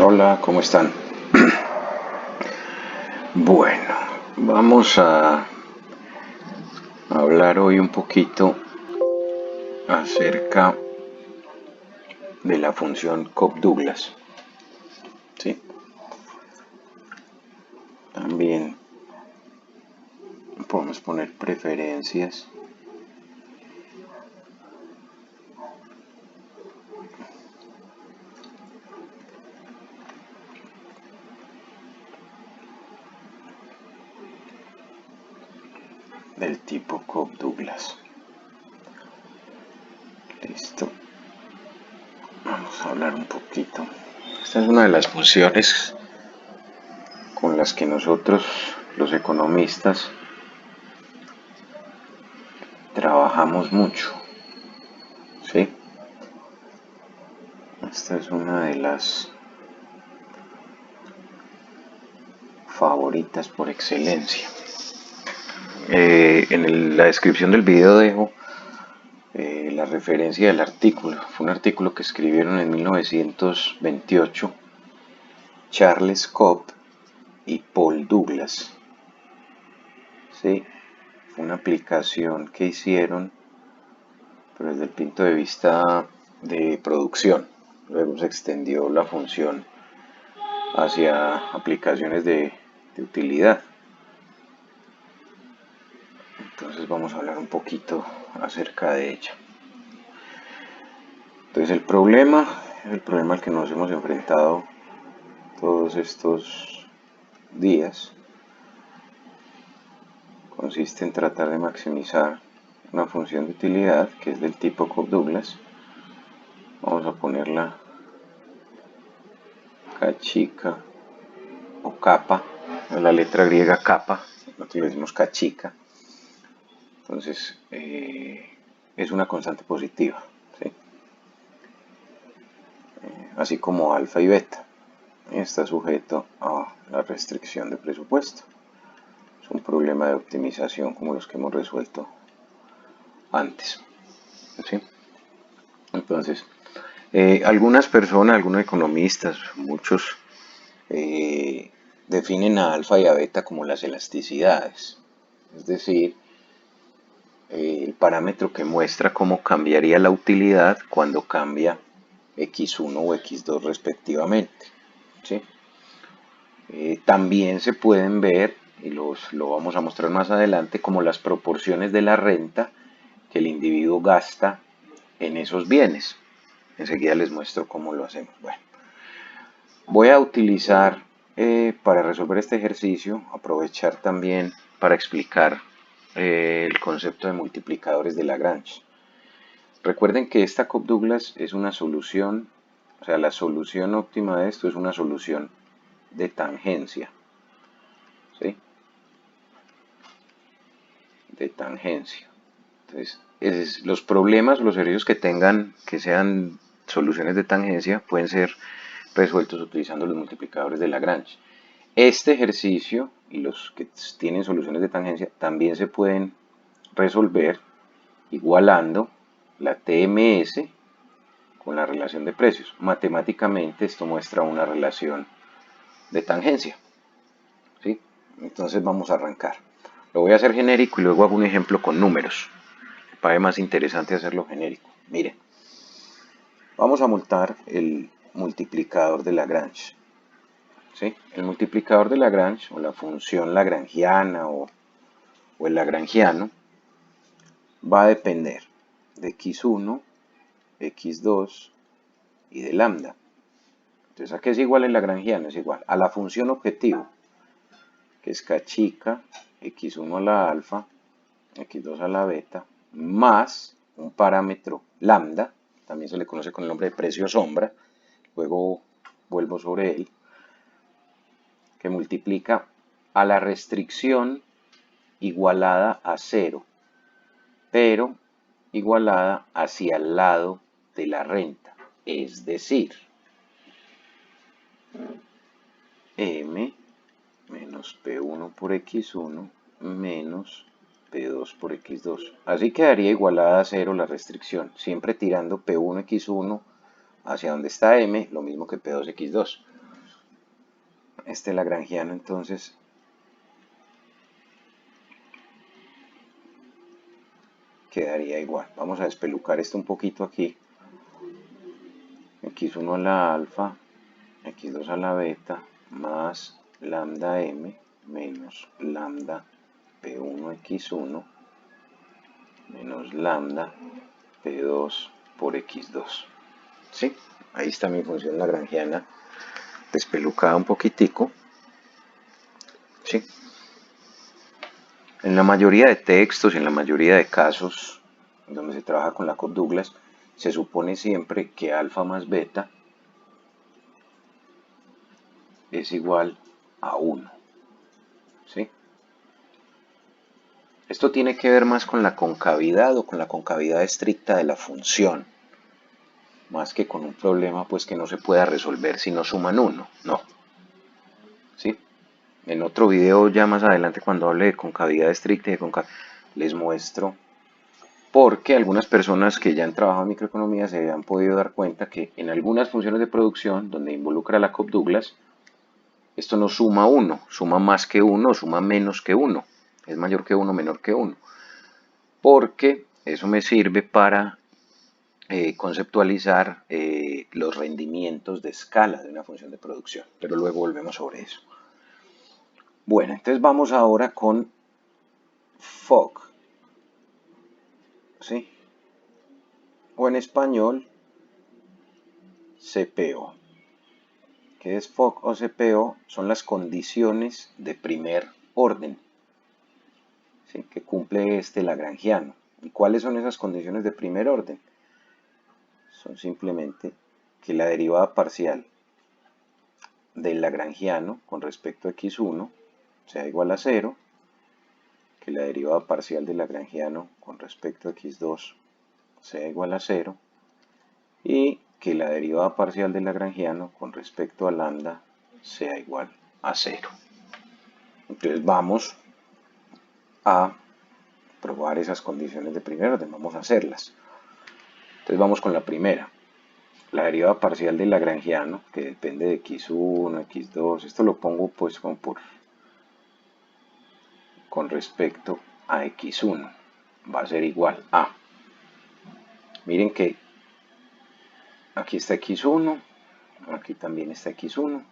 Hola, ¿cómo están? Bueno, vamos a hablar hoy un poquito acerca de la función Cobb-Douglas. ¿Sí? También podemos poner preferencias del tipo Cobb-Douglas. Listo. Vamos a hablar un poquito. Esta es una de las funciones con las que nosotros, los economistas, trabajamos mucho. ¿Sí? Esta es una de las favoritas por excelencia. En la descripción del video dejo la referencia del artículo. Fue un artículo que escribieron en 1928 Charles Cobb y Paul Douglas. ¿Sí? Fue una aplicación que hicieron, pero desde el punto de vista de producción. Luego se extendió la función hacia aplicaciones de utilidad. Entonces vamos a hablar un poquito acerca de ella. Entonces el problema al que nos hemos enfrentado todos estos días consiste en tratar de maximizar una función de utilidad que es del tipo Cobb-Douglas. Vamos a ponerla K chica o kappa, la letra griega kappa, nosotros le decimos K chica. Entonces es una constante positiva, ¿sí? Así como alfa y beta. Está sujeto a la restricción de presupuesto. Es un problema de optimización como los que hemos resuelto antes. ¿Sí? Entonces, algunas personas, algunos economistas, muchos, definen a alfa y a beta como las elasticidades. Es decir, el parámetro que muestra cómo cambiaría la utilidad cuando cambia x1 o x2 respectivamente. ¿Sí? También se pueden ver, y lo vamos a mostrar más adelante, como las proporciones de la renta que el individuo gasta en esos bienes. Enseguida les muestro cómo lo hacemos. Bueno, voy a utilizar para resolver este ejercicio, aprovechar también para explicar el concepto de multiplicadores de Lagrange. Recuerden que esta Cobb-Douglas es una solución, o sea, la solución óptima de esto es una solución de tangencia. ¿Sí? De tangencia. Entonces, los problemas, los ejercicios que tengan, que sean soluciones de tangencia, pueden ser resueltos utilizando los multiplicadores de Lagrange. Este ejercicio y los que tienen soluciones de tangencia también se pueden resolver igualando la TMS con la relación de precios. Matemáticamente esto muestra una relación de tangencia. ¿Sí? Entonces vamos a arrancar. Lo voy a hacer genérico y luego hago un ejemplo con números. Me parece más interesante hacerlo genérico. Miren, vamos a montar el multiplicador de Lagrange. ¿Sí? El multiplicador de Lagrange o la función lagrangiana o el lagrangiano va a depender de x1, x2 y de lambda. Entonces, ¿a qué es igual el lagrangiano? Es igual a la función objetivo, que es k chica, x1 a la alfa, x2 a la beta, más un parámetro lambda, también se le conoce con el nombre de precio sombra, luego vuelvo sobre él, que multiplica a la restricción igualada a 0, pero igualada hacia el lado de la renta, es decir, m menos P1 por X1 menos P2 por X2. Así quedaría igualada a 0 la restricción, siempre tirando P1 X1 hacia donde está M, lo mismo que P2 X2. Este lagrangiano entonces quedaría igual. Vamos a despelucar esto un poquito aquí. X1 a la alfa, X2 a la beta, más lambda M menos lambda P1 X1 menos lambda P2 por X2. ¿Sí? Ahí está mi función lagrangiana despelucada un poquitico. ¿Sí? En la mayoría de textos y en la mayoría de casos donde se trabaja con la Cobb-Douglas, se supone siempre que alfa más beta es igual a 1. ¿Sí? Esto tiene que ver más con la concavidad o con la concavidad estricta de la función, más que con un problema pues que no se pueda resolver si no suman 1. No. ¿Sí? En otro video ya más adelante cuando hable de concavidad estricta y de concavidad, les muestro porque algunas personas que ya han trabajado en microeconomía se han podido dar cuenta que en algunas funciones de producción donde involucra la Cobb-Douglas, esto no suma 1, suma más que 1, suma menos que 1, es mayor que 1, menor que 1, porque eso me sirve para conceptualizar los rendimientos de escala de una función de producción, pero luego volvemos sobre eso. Bueno, entonces vamos ahora con FOG, ¿sí? O en español, CPO. ¿Qué es FOG o CPO? Son las condiciones de primer orden, ¿sí? Que cumple este lagrangiano. ¿Y cuáles son esas condiciones de primer orden? Son simplemente que la derivada parcial del lagrangiano con respecto a x1 sea igual a 0, que la derivada parcial del lagrangiano con respecto a x2 sea igual a 0 y que la derivada parcial del lagrangiano con respecto a lambda sea igual a 0. Entonces vamos a probar esas condiciones de primer orden, vamos a hacerlas. Entonces vamos con la primera. La derivada parcial del lagrangiano, que depende de x1, x2, esto lo pongo pues como con respecto a x1, va a ser igual a, miren que aquí está x1, aquí también está x1,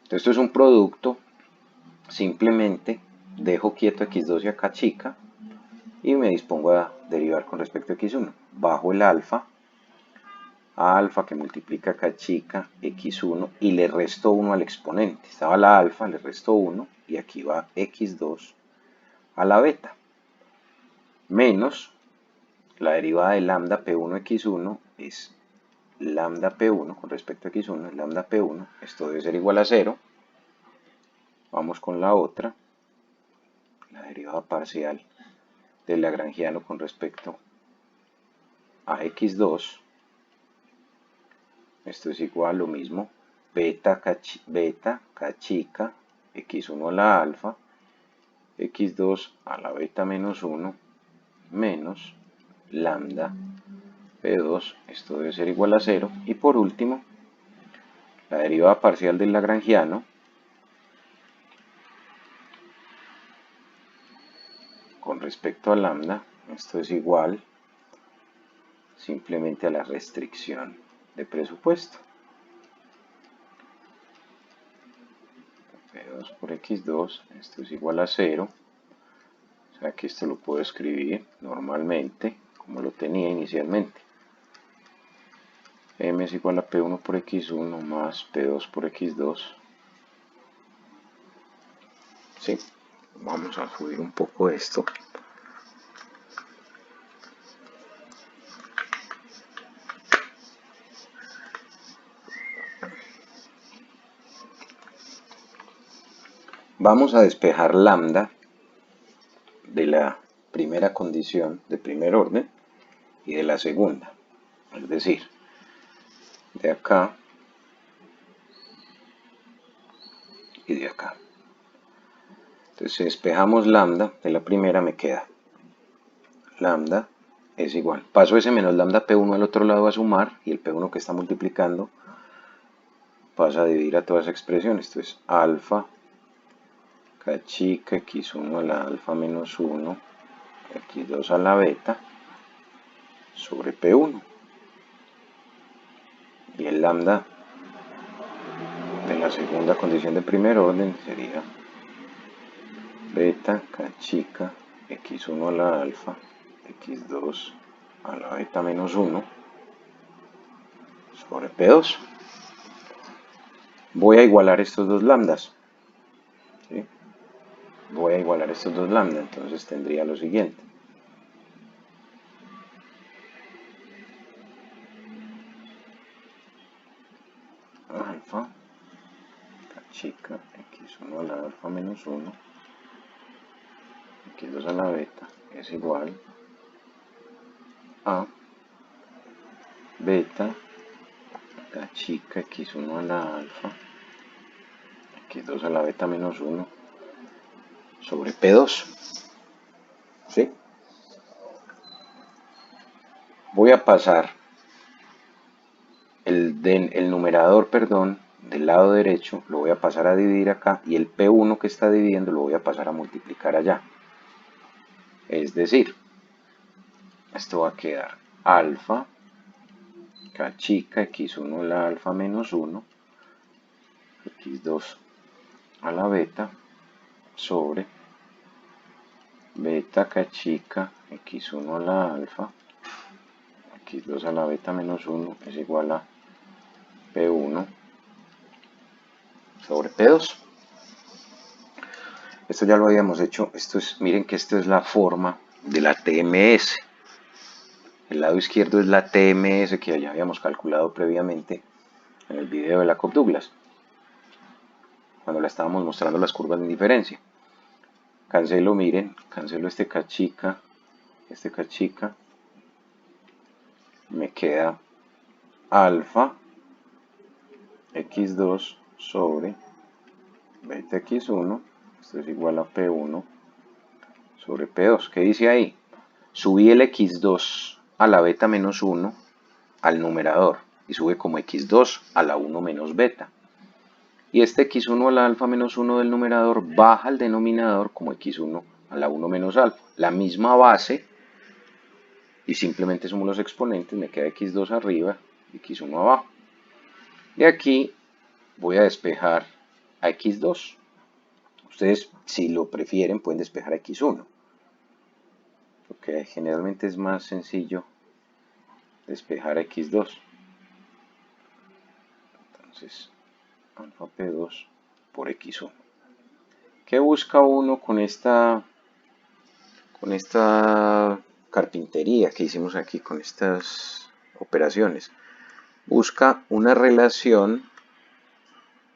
entonces esto es un producto, simplemente dejo quieto x2 y acá chica, y me dispongo a derivar con respecto a x1, bajo el alfa, a alfa que multiplica acá chica x1 y le resto 1 al exponente, estaba la alfa, le resto 1 y aquí va x2 a la beta, menos la derivada de lambda p1 x1 es lambda p1 con respecto a x1 es lambda p1, esto debe ser igual a 0, vamos con la otra, la derivada parcial del lagrangiano con respecto a x2, esto es igual a lo mismo, beta k chica, x1 a la alfa, x2 a la beta menos 1, menos lambda p2, esto debe ser igual a 0, y por último, la derivada parcial del lagrangiano con respecto a lambda, esto es igual simplemente a la restricción de presupuesto. P2 por x2, esto es igual a 0, o sea que esto lo puedo escribir normalmente como lo tenía inicialmente. M es igual a P1 por x1 más P2 por x2. Sí, vamos a subir un poco esto. Vamos a despejar lambda de la primera condición de primer orden y de la segunda. Es decir, de acá y de acá. Entonces, si despejamos lambda de la primera, me queda lambda es igual. Paso ese menos lambda P1 al otro lado a sumar y el P1 que está multiplicando pasa a dividir a todas las expresiones. Entonces alfa k chica x1 a la alfa menos 1 x2 a la beta sobre P1. Y el lambda de la segunda condición de primer orden sería beta k chica x1 a la alfa x2 a la beta menos 1 sobre P2. Voy a igualar estos dos lambdas. ¿Sí? Voy a igualar estos dos lambda, entonces tendría lo siguiente. Alfa k chica x1 a la alfa menos 1 x2 a la beta es igual a beta k chica x1 a la alfa x2 a la beta menos 1 sobre P2. ¿Sí? Voy a pasar el numerador, perdón, del lado derecho, lo voy a pasar a dividir acá, y el P1 que está dividiendo lo voy a pasar a multiplicar allá. Es decir, esto va a quedar alfa k chica x1 a la alfa menos 1 x2 a la beta sobre beta k chica x1 a la alfa x2 a la beta menos 1 es igual a P1 sobre P2. Esto ya lo habíamos hecho. Miren que esto es la forma de la TMS. El lado izquierdo es la TMS que ya habíamos calculado previamente en el video de la Cobb-Douglas, cuando le estábamos mostrando las curvas de indiferencia. Cancelo, miren, cancelo este k chica, me queda alfa x2 sobre beta x1, esto es igual a P1 sobre P2. ¿Qué dice ahí? Subí el x2 a la beta menos 1 al numerador y sube como x2 a la 1 menos beta. Y este x1 a la alfa menos 1 del numerador baja al denominador como x1 a la 1 menos alfa. La misma base, y simplemente sumo los exponentes, me queda x2 arriba y x1 abajo. De aquí voy a despejar a x2. Ustedes, si lo prefieren, pueden despejar a x1. Porque generalmente es más sencillo despejar a x2. Entonces, alfa P2 por x1. ¿Qué busca uno con esta carpintería que hicimos aquí, con estas operaciones? Busca una relación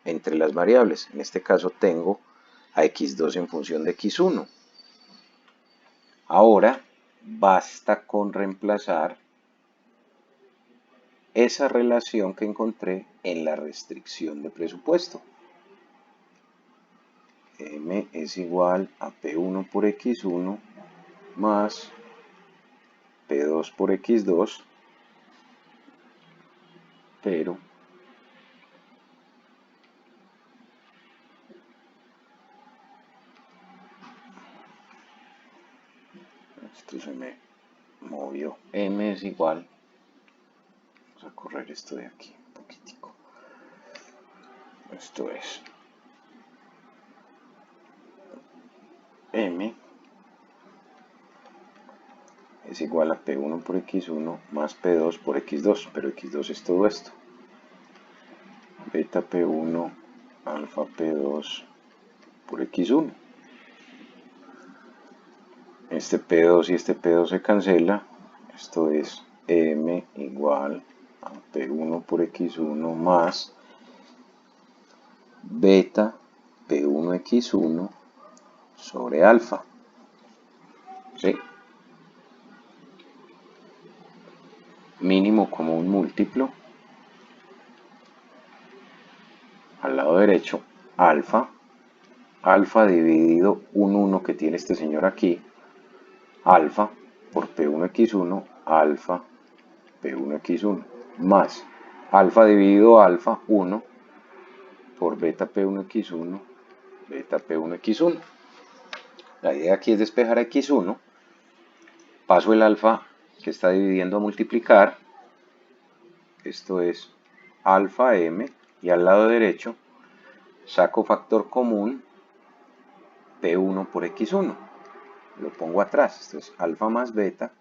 entre las variables. En este caso tengo a x2 en función de x1. Ahora basta con reemplazar esa relación que encontré en la restricción de presupuesto. M es igual a P1 por X1 más P2 por X2, pero esto se me movió. M es igual, vamos a correr esto de aquí un poquitico. Esto es M es igual a P1 por X1 más P2 por X2, pero X2 es todo esto. Beta P1 alfa P2 por X1. Este P2 y este P2 se cancela. Esto es M igual a P1 por X1 más beta P1X1 sobre alfa. ¿Sí? Mínimo común múltiplo. Al lado derecho, alfa. Alfa dividido un 1 que tiene este señor aquí. Alfa por P1X1, alfa P1X1 más alfa dividido alfa, 1 por beta P1X1, beta P1X1. La idea aquí es despejar a X1, paso el alfa que está dividiendo a multiplicar, esto es alfa M, y al lado derecho saco factor común P1 por X1, lo pongo atrás, esto es alfa más beta,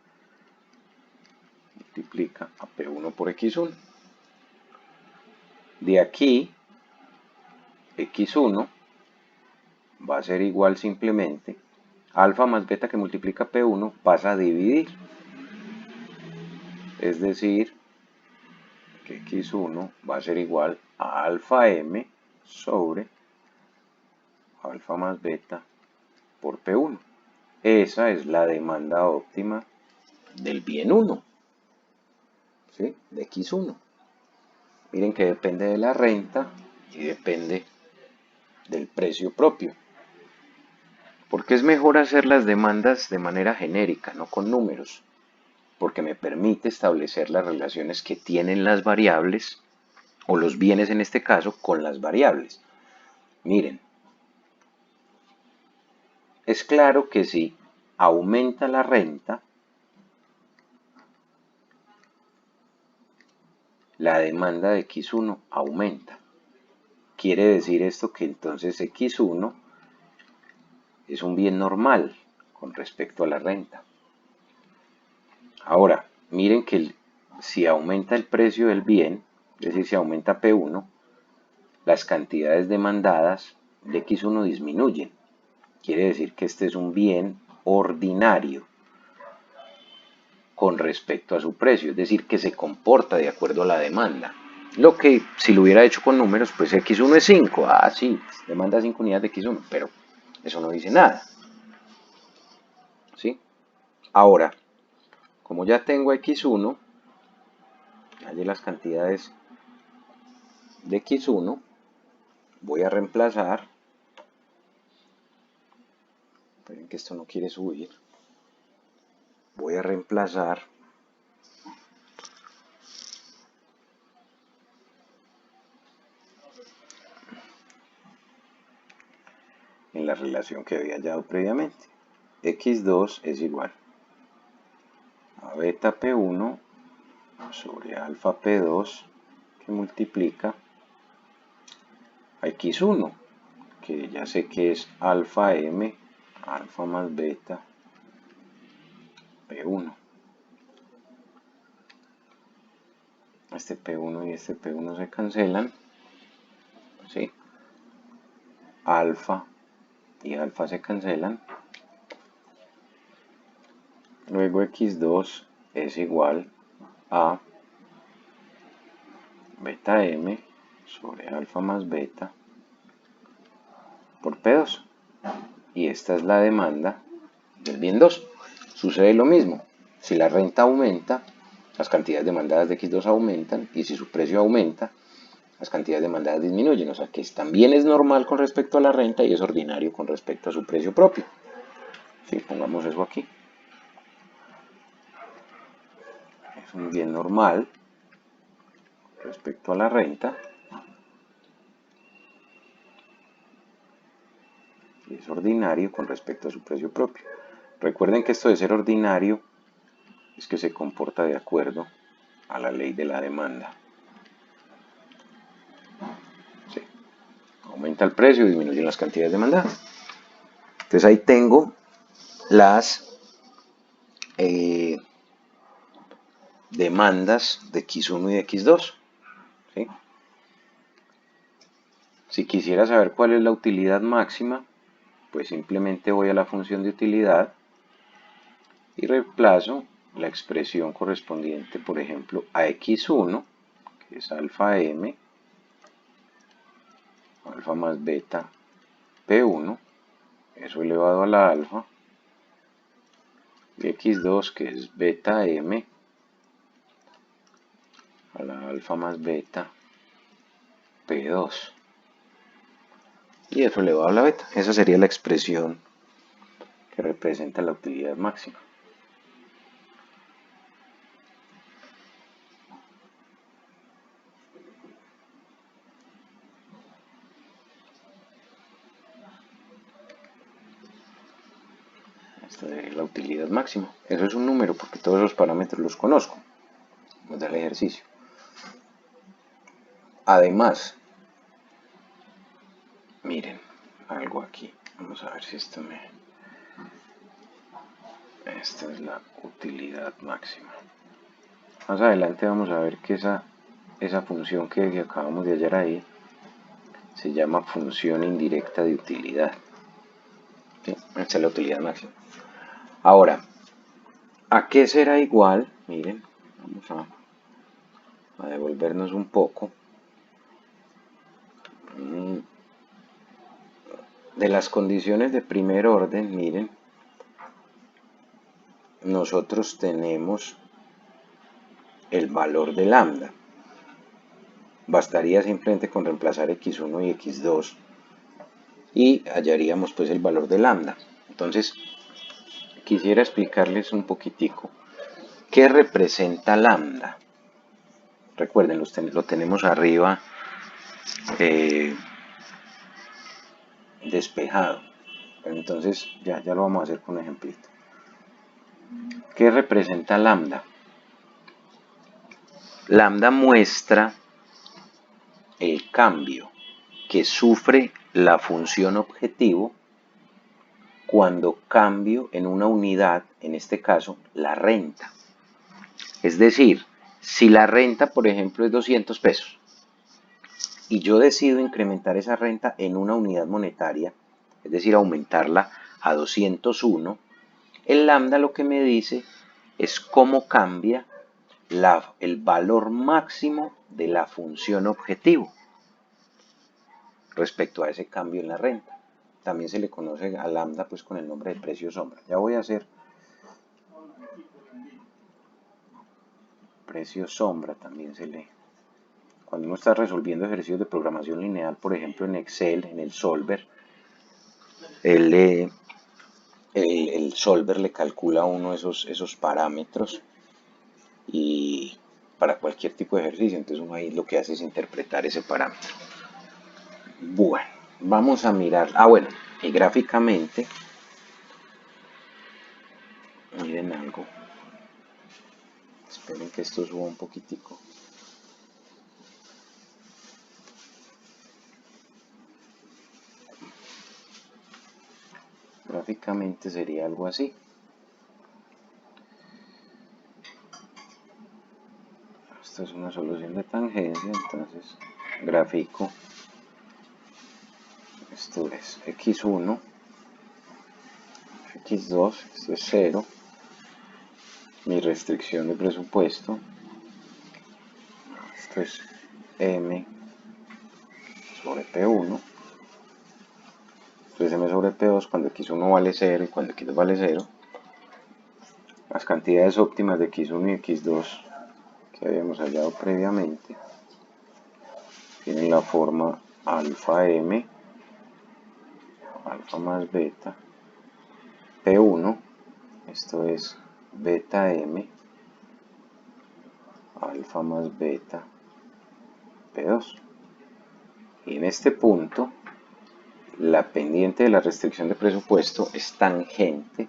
multiplica a P1 por X1. De aquí, X1 va a ser igual simplemente, alfa más beta que multiplica P1 pasa a dividir, es decir, que X1 va a ser igual a alfa M sobre alfa más beta por P1. Esa es la demanda óptima del bien 1, ¿sí? De X1. Miren que depende de la renta y depende del precio propio. Porque es mejor hacer las demandas de manera genérica, no con números. Porque me permite establecer las relaciones que tienen las variables, o los bienes en este caso, con las variables. Miren, es claro que si aumenta la renta, la demanda de X1 aumenta. Quiere decir esto que entonces X1 es un bien normal con respecto a la renta. Ahora, miren que si aumenta el precio del bien, es decir, si aumenta P1, las cantidades demandadas de X1 disminuyen. Quiere decir que este es un bien ordinario con respecto a su precio, es decir, que se comporta de acuerdo a la demanda. Lo que si lo hubiera hecho con números, pues X1 es 5, sí, demanda 5 unidades de X1, pero eso no dice nada, ¿sí? Ahora, como ya tengo X1, hallé las cantidades de X1, voy a reemplazar, esperen que esto no quiere subir, voy a reemplazar en la relación que había hallado previamente. X2 es igual a beta P1 sobre alfa P2 que multiplica a X1, que ya sé que es alfa M, alfa más beta P1. Este P1 y este P1 se cancelan, ¿sí? Alfa y alfa se cancelan. Luego X2 es igual a beta M sobre alfa más beta por P2. Y esta es la demanda del bien 2. Sucede lo mismo. Si la renta aumenta, las cantidades demandadas de X2 aumentan, y si su precio aumenta, las cantidades demandadas disminuyen. O sea que también es normal con respecto a la renta y es ordinario con respecto a su precio propio. Sí, pongamos eso aquí. Es un bien normal respecto a la renta y es ordinario con respecto a su precio propio. Recuerden que esto de ser ordinario es que se comporta de acuerdo a la ley de la demanda. Sí. Aumenta el precio y disminuyen las cantidades demandadas. Entonces ahí tengo las demandas de X1 y de X2. ¿Sí? Si quisiera saber cuál es la utilidad máxima, pues simplemente voy a la función de utilidad y reemplazo la expresión correspondiente, por ejemplo, a X1, que es alfa M, alfa más beta P1, eso elevado a la alfa, y X2, que es beta M, a la alfa más beta P2. Y eso elevado a la beta. Esa sería la expresión que representa la utilidad máxima. Esta sería la utilidad máxima. Eso es un número porque todos esos parámetros los conozco. Vamos a dar el ejercicio. Además, miren, algo aquí. Vamos a ver si esto me... Esta es la utilidad máxima. Más adelante vamos a ver que esa función que acabamos de hallar ahí se llama función indirecta de utilidad. ¿Sí? Esta es la utilidad máxima. Ahora, ¿a qué será igual? Miren, vamos a devolvernos un poco. De las condiciones de primer orden, miren, nosotros tenemos el valor de lambda. Bastaría simplemente con reemplazar x1 y x2 y hallaríamos pues el valor de lambda. Entonces, quisiera explicarles un poquitico qué representa lambda. Recuerden, lo tenemos arriba despejado. Entonces, ya lo vamos a hacer con un ejemplito. ¿Qué representa lambda? Lambda muestra el cambio que sufre la función objetivo cuando cambio en una unidad, en este caso, la renta. Es decir, si la renta, por ejemplo, es 200 pesos y yo decido incrementar esa renta en una unidad monetaria, es decir, aumentarla a 201, el lambda lo que me dice es cómo cambia el valor máximo de la función objetivo respecto a ese cambio en la renta. También se le conoce a lambda pues con el nombre de precio sombra. Ya voy a hacer precio sombra, también se lee. Cuando uno está resolviendo ejercicios de programación lineal, por ejemplo en Excel, en el Solver, el Solver le calcula a uno esos parámetros y para cualquier tipo de ejercicio, entonces uno ahí lo que hace es interpretar ese parámetro. Bueno, vamos a mirar, bueno, y gráficamente, miren algo, esperen que esto suba un poquitico. Gráficamente sería algo así. Esta es una solución de tangencia, entonces gráfico. Esto es x1, x2, esto es 0. Mi restricción de presupuesto. Esto es m sobre p1. Esto es m sobre p2 cuando x1 vale 0 y cuando x2 vale 0. Las cantidades óptimas de x1 y x2 que habíamos hallado previamente tienen la forma alfa m, alfa más beta, p1, esto es beta m, alfa más beta, p2. Y en este punto, la pendiente de la restricción de presupuesto es tangente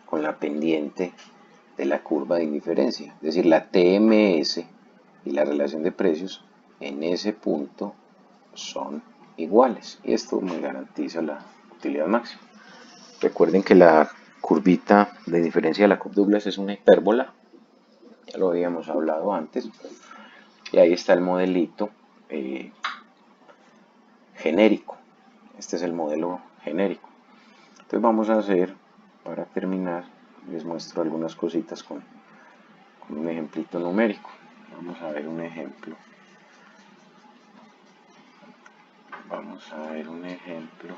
con la pendiente de la curva de indiferencia. Es decir, la TMS y la relación de precios en ese punto son iguales. Y esto me garantiza la utilidad máxima. Recuerden que la curvita de diferencia de la Cobb-Douglas es una hipérbola. Ya lo habíamos hablado antes. Y ahí está el modelito genérico. Este es el modelo genérico. Entonces vamos a hacer, para terminar, les muestro algunas cositas con un ejemplito numérico. Vamos a ver un ejemplo. Vamos a ver un ejemplo.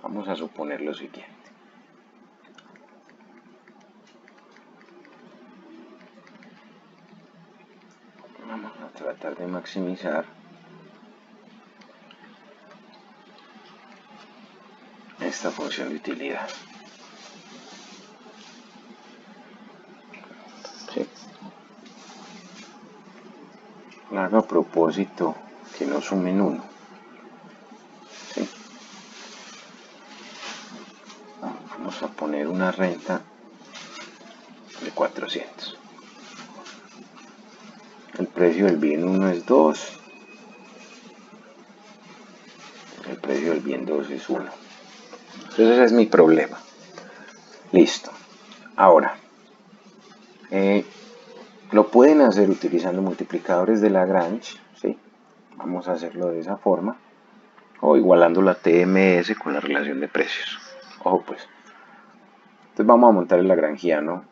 Vamos a suponer lo siguiente. Vamos a tratar de maximizar esta función de utilidad. ¿Sí? Haga a propósito que no sumen 1. Vamos a poner una renta de 400. El precio del bien 1 es 2. El precio del bien 2 es 1. Entonces ese es mi problema. Listo. Ahora, lo pueden hacer utilizando multiplicadores de Lagrange, ¿sí? Vamos a hacerlo de esa forma. O igualando la TMS con la relación de precios. Ojo pues. Entonces vamos a montar el lagrangiano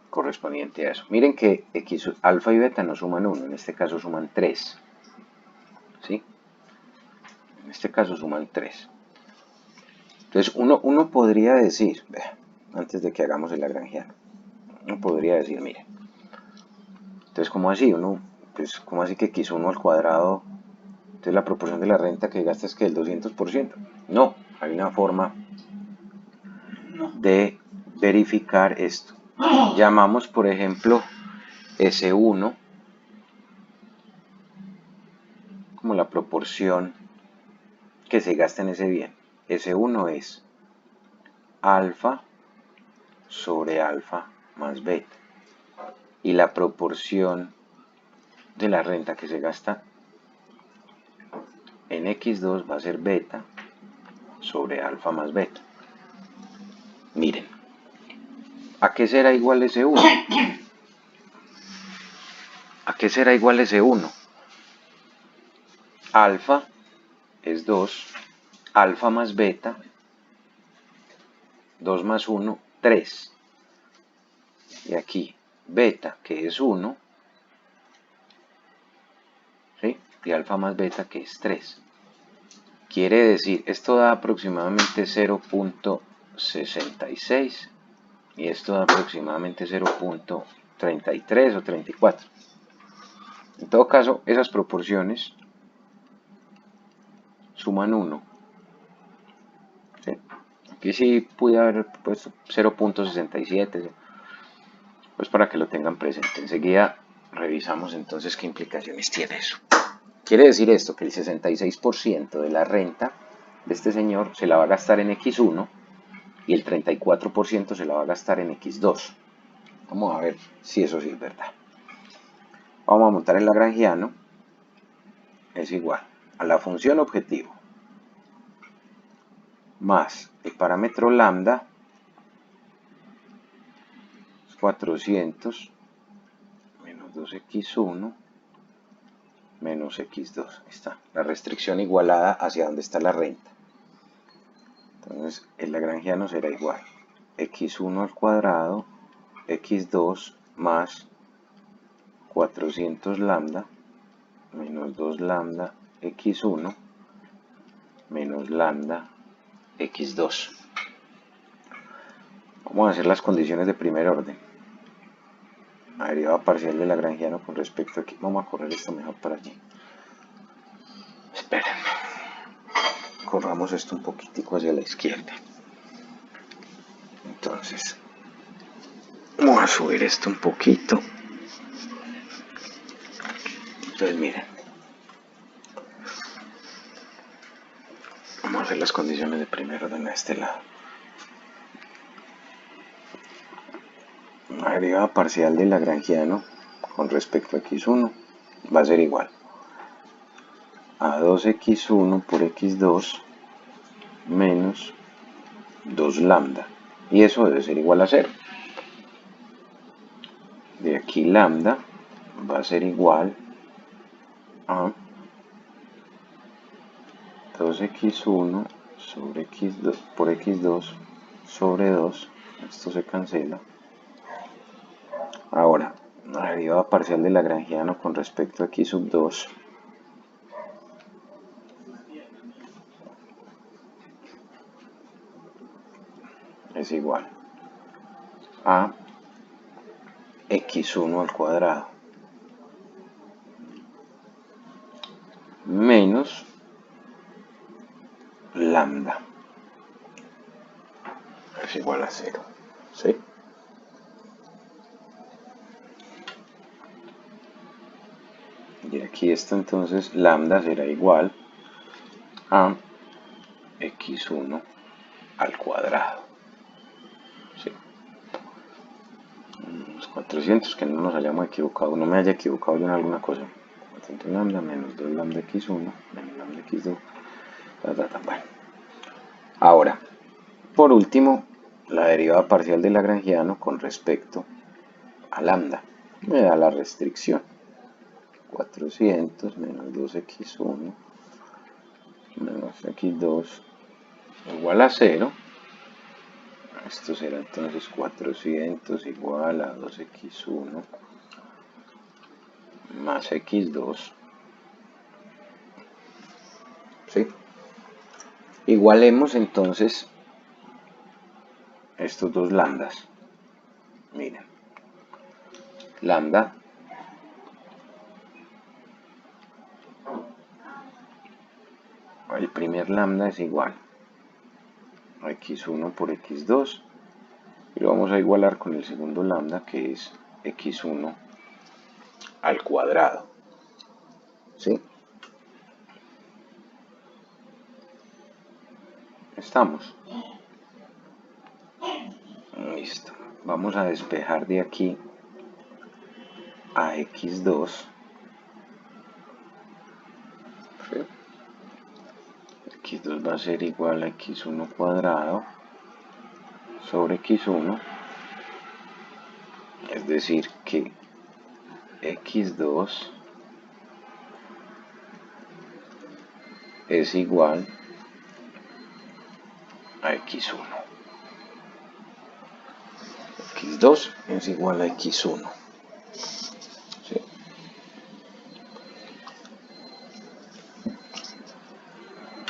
correspondiente a eso. Miren que x, alfa y beta no suman 1, en este caso suman 3. ¿Sí? En este caso suman 3. Entonces uno podría decir, antes de que hagamos el lagrangiano, uno podría decir, mire, entonces ¿cómo así? Pues ¿cómo así que x1 al cuadrado? Entonces la proporción de la renta que gasta es que el 200%. No, hay una forma de verificar esto. Llamamos, por ejemplo, S1 como la proporción que se gasta en ese bien. S1 es alfa sobre alfa más beta. Y la proporción de la renta que se gasta en X2 va a ser beta sobre alfa más beta. Miren, ¿a qué será igual S1? ¿A qué será igual S1? Alfa es 2, alfa más beta, 2 más 1, 3. Y aquí, beta, que es 1, ¿sí? Y alfa más beta, que es 3. Quiere decir, esto da aproximadamente 0.66 y esto da aproximadamente 0.33 o 34. En todo caso, esas proporciones suman 1. ¿Sí? Aquí sí pude haber puesto 0.67, pues para que lo tengan presente. Enseguida revisamos entonces qué implicaciones tiene eso. Quiere decir esto, que el 66% de la renta de este señor se la va a gastar en X1 y el 34% se la va a gastar en X2. Vamos a ver si eso sí es verdad. Vamos a montar el lagrangiano. Es igual a la función objetivo más el parámetro lambda, 400 menos 2x1 menos x2. Ahí está, la restricción igualada hacia donde está la renta. Entonces el lagrangiano será igual x1 al cuadrado, x2 más 400 lambda menos 2 lambda x1 menos lambda x2. Vamos a hacer las condiciones de primer orden. La derivada parcial del lagrangiano con respecto a aquí. Vamos a correr esto mejor para allí. Esperen. Corramos esto un poquitico hacia la izquierda. Entonces, vamos a subir esto un poquito. Entonces, miren. Vamos a hacer las condiciones de primer orden a este lado. La derivada parcial del lagrangiano con respecto a x1 va a ser igual a 2x1 por x2 menos 2 lambda. Y eso debe ser igual a 0. De aquí lambda va a ser igual a 2x1 sobre x2 por x2 sobre 2. Esto se cancela. Ahora, la derivada parcial del lagrangiano con respecto a x sub 2 es igual a x1 al cuadrado menos lambda es igual a 0. ¿Sí? Y aquí esto entonces lambda será igual a x1 al cuadrado. 400, que no nos hayamos equivocado, no me haya equivocado yo en alguna cosa. 400 lambda menos 2 lambda x1 menos lambda x2. Bueno. Ahora, por último, la derivada parcial del lagrangiano con respecto a lambda me da la restricción. 400 menos 2x1 menos x2 igual a 0. Esto será entonces 400 igual a 2x1 más x2. ¿Sí? Igualemos entonces estos dos lambdas. Miren, lambda el primer lambda es igual a x1 por x2 y lo vamos a igualar con el segundo lambda, que es x1 al cuadrado. ¿Sí? ¿Estamos? Listo. Vamos a despejar de aquí a x2. ¿Sí? X2 va a ser igual a x1 cuadrado sobre x1. Es decir que x2 es igual a x1. x2 es igual a x1. ¿Sí?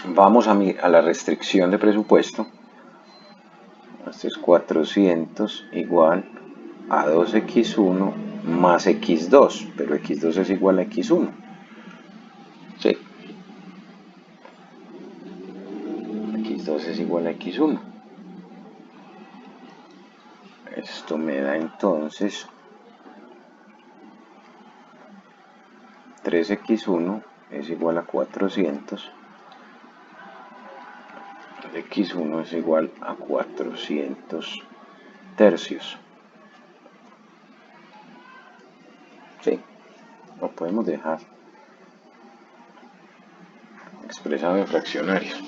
Vamos a la restricción de presupuesto. Este es 400 igual a 2x1 más x2, pero x2 es igual a x1. ¿Sí? x2 es igual a x1. Esto me da entonces 3x1 es igual a 400. x1 es igual a 400 tercios. Sí, lo podemos dejar expresado en fraccionarios.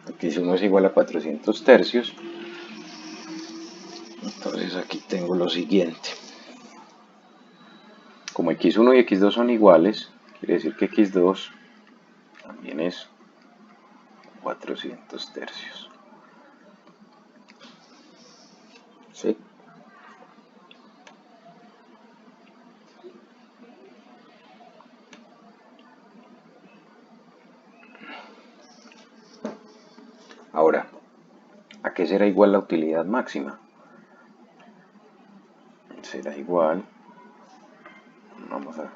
x1 es igual a 400 tercios. Entonces aquí tengo lo siguiente. Como x1 y x2 son iguales, quiere decir que x2 también es 400 tercios. ¿Sí? Ahora, ¿a qué será igual la utilidad máxima? Será igual, vamos a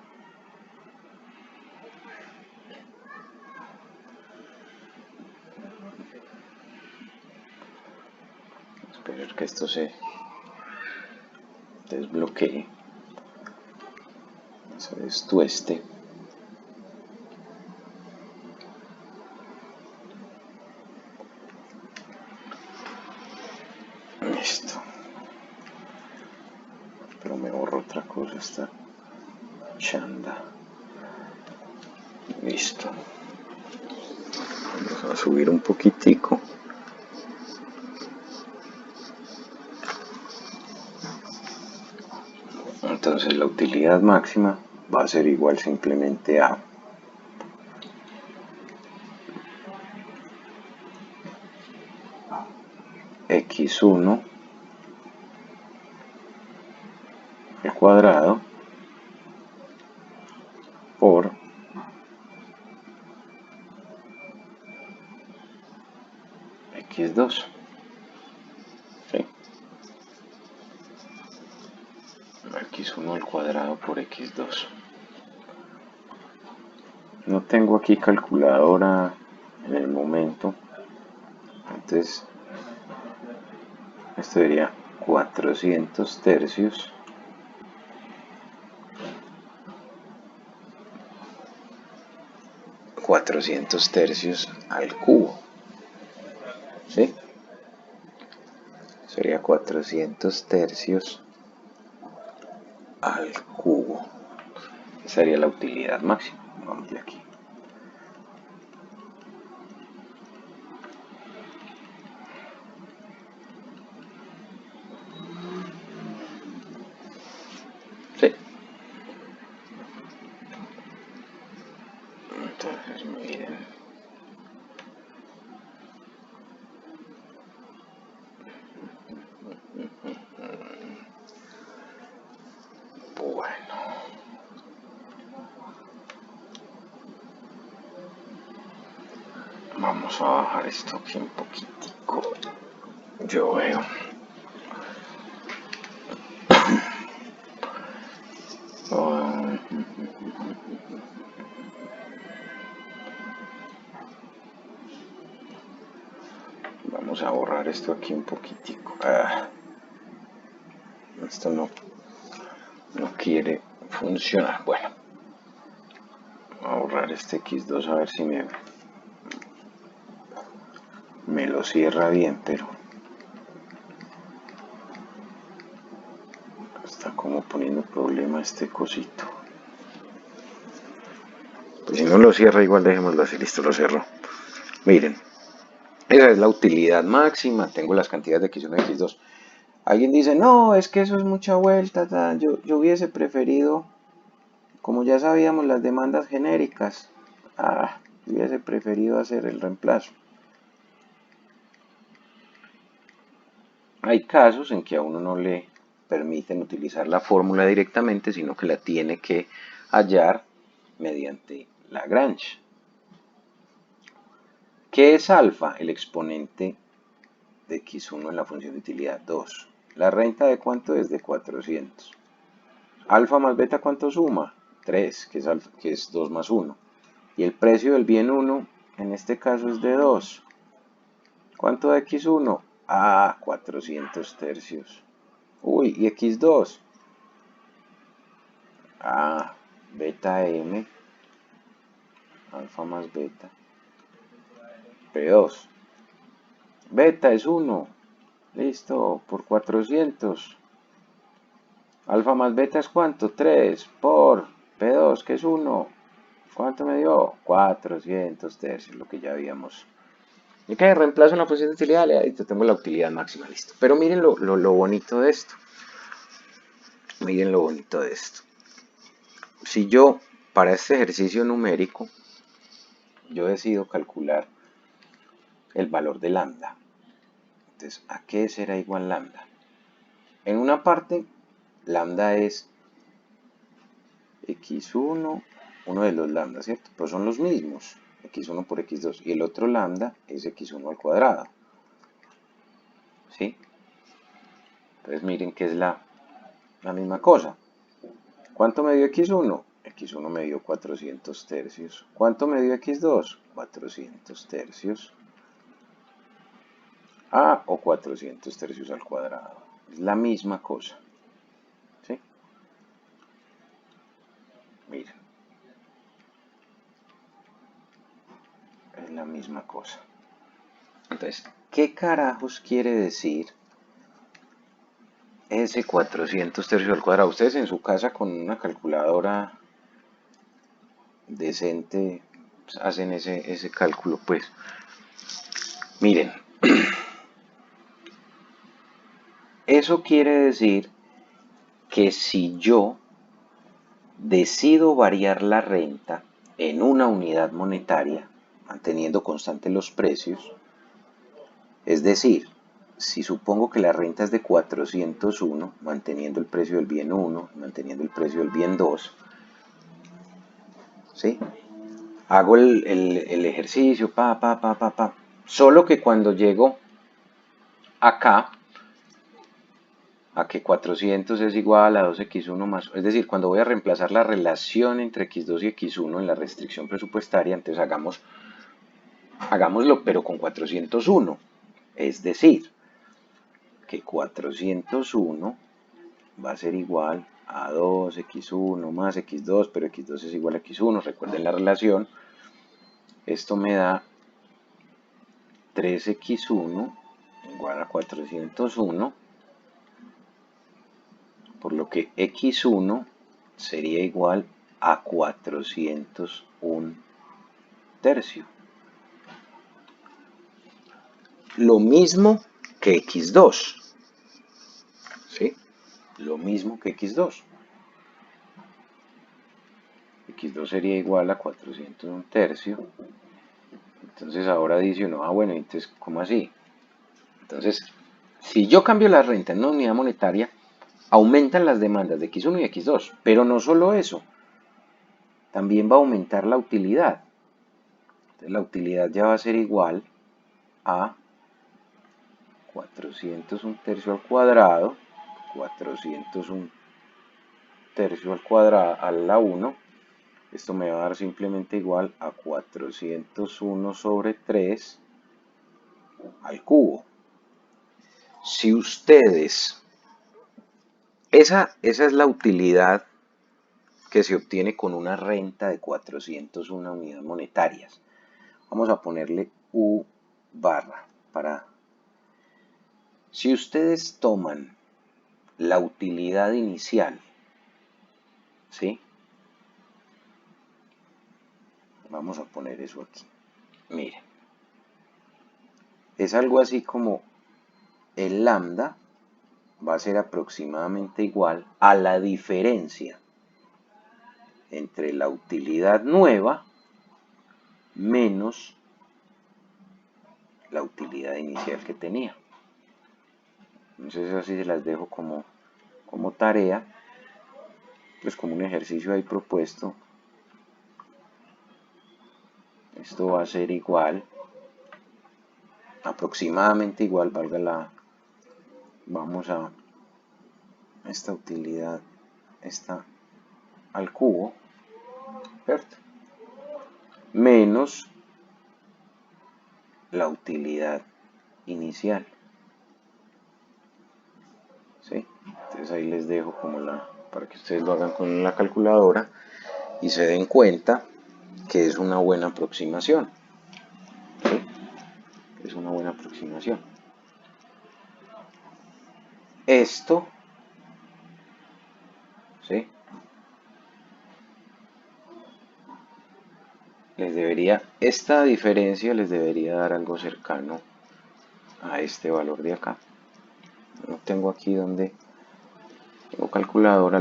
esperar que esto se desbloquee, se destueste. Listo. Pero me borro otra cosa, esta chanda. Listo. Vamos a subir un poquitico. Entonces la utilidad máxima va a ser igual simplemente a x1 al cuadrado por x2. ¿Sí? x1 al cuadrado por x2. No tengo aquí calculadora en el momento, entonces esto sería 400 tercios al cubo. ¿Sí? Sería 400 tercios al cubo. Esa sería la utilidad máxima. Vamos de aquí. Sí. Entonces, miren. Bueno. Vamos a bajar esto aquí un poquitico. Yo veo. Vamos a borrar esto aquí un poquitico. Esto no quiere funcionar. Bueno, voy a borrar este X2 a ver si me lo cierra bien, pero está como poniendo problema este cosito. Pues si no lo cierra, igual dejémoslo así. Listo, lo cerró. Miren, esa es la utilidad máxima. Tengo las cantidades de X1 y X2. Alguien dice, no, es que eso es mucha vuelta. Yo hubiese preferido, como ya sabíamos, las demandas genéricas. Yo hubiese preferido hacer el reemplazo. Hay casos en que a uno no le permiten utilizar la fórmula directamente, sino que la tiene que hallar mediante Lagrange. ¿Qué es alfa? El exponente de x1 en la función de utilidad 2. ¿La renta de cuánto es? De 400. Alfa más beta, ¿cuánto suma? 3, que es 2 más 1. Y el precio del bien 1, en este caso es de 2. ¿Cuánto da x1? 400 tercios. Uy, ¿y x2? Beta m, alfa más beta, P2. Beta es 1. Listo, por 400. Alfa más beta es ¿cuánto? 3 por P2, que es 1. ¿Cuánto me dio? 400 tercios, lo que ya habíamos. Y que reemplazo en la función de utilidad, ahí tengo la utilidad máxima, listo. Pero miren lo bonito de esto. Miren lo bonito de esto. Si yo, para este ejercicio numérico, yo decido calcular el valor de lambda. Entonces, ¿a qué será igual lambda? En una parte, lambda es x1, uno de los lambda, ¿cierto? Pues son los mismos, x1 por x2. Y el otro lambda es x1 al cuadrado. ¿Sí? Entonces miren que es la misma cosa. ¿Cuánto me dio x1? X1 me dio 400 tercios. ¿Cuánto me dio x2? 400 tercios. O 400 tercios al cuadrado. Es la misma cosa. ¿Sí? Miren. Es la misma cosa. Entonces, ¿qué carajos quiere decir ese 400 tercios al cuadrado? Ustedes en su casa con una calculadora decente hacen ese cálculo, pues. Miren, eso quiere decir que si yo decido variar la renta en una unidad monetaria, manteniendo constantes los precios, es decir, si supongo que la renta es de 401, manteniendo el precio del bien 1, manteniendo el precio del bien 2, ¿sí? Hago el ejercicio, Solo que cuando llego acá, a que 400 es igual a 2x1 más, es decir, cuando voy a reemplazar la relación entre x2 y x1 en la restricción presupuestaria, entonces hagámoslo, pero con 401. Es decir, que 401 va a ser igual a 2x1 más x2, pero x2 es igual a x1, recuerden la relación. Esto me da 3x1 igual a 401 por lo que x1 sería igual a 401 tercio. Lo mismo que x2, ¿sí? Lo mismo que x2. x2 sería igual a 401 tercio. Entonces ahora dice uno, bueno, entonces, ¿cómo así? Entonces, si yo cambio la renta en una unidad monetaria, aumentan las demandas de x1 y x2, pero no solo eso, también va a aumentar la utilidad. Entonces, la utilidad ya va a ser igual a 401 tercio al cuadrado, 401 tercio al cuadrado a la 1. Esto me va a dar simplemente igual a 401 sobre 3 al cubo. Si ustedes, esa es la utilidad que se obtiene con una renta de 401 unidades monetarias. Vamos a ponerle U barra para... Si ustedes toman la utilidad inicial, ¿sí? Vamos a poner eso aquí. Miren. Es algo así como el lambda va a ser aproximadamente igual a la diferencia entre la utilidad nueva menos la utilidad inicial que tenía. Entonces así se las dejo como tarea, pues como un ejercicio ahí propuesto. Esto va a ser igual, aproximadamente igual, vamos a esta utilidad, esta al cubo, ¿cierto? Menos la utilidad inicial, ¿sí? Entonces ahí les dejo como para que ustedes lo hagan con la calculadora y se den cuenta que es una buena aproximación, ¿sí? Es una buena aproximación. Esto, ¿sí? Esta diferencia les debería dar algo cercano a este valor de acá. No tengo aquí donde tengo calculadora,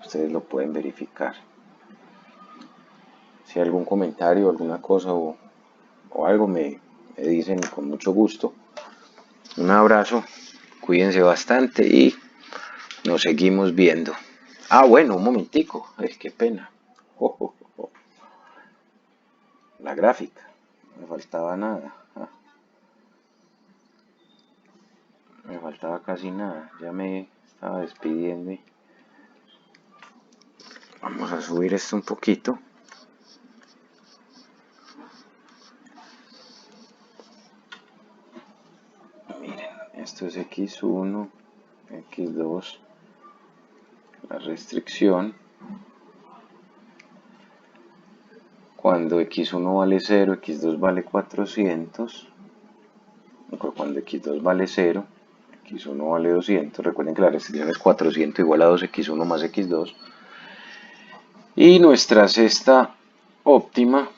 ustedes lo pueden verificar. Si hay algún comentario, alguna cosa o algo me dicen con mucho gusto. Un abrazo, cuídense bastante y nos seguimos viendo. Bueno, un momentico, qué pena. La gráfica, no me faltaba nada. Me faltaba casi nada, ya me estaba despidiendo. Vamos a subir esto un poquito. Miren, esto es x1, x2, la restricción. Cuando x1 vale 0, x2 vale 400. Cuando x2 vale 0, x1 vale 200. Recuerden que la restricción es 400 igual a 2x1 más x2. Y nuestra cesta óptima,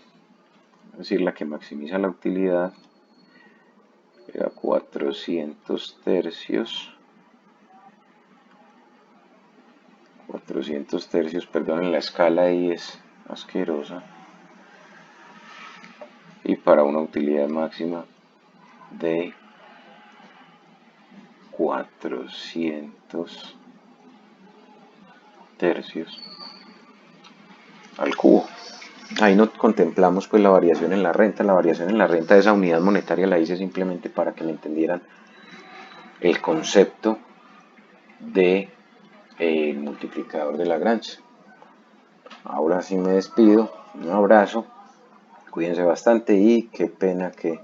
es decir, la que maximiza la utilidad, era 400 tercios. 400 tercios, perdón, en la escala ahí es asquerosa. Y para una utilidad máxima de 400 tercios al cubo. Ahí no contemplamos pues la variación en la renta. La variación en la renta de esa unidad monetaria la hice simplemente para que me entendieran el concepto de el multiplicador de Lagrange. Ahora sí me despido, un abrazo, cuídense bastante y qué pena que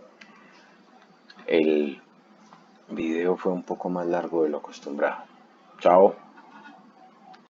el video fue un poco más largo de lo acostumbrado. Chao.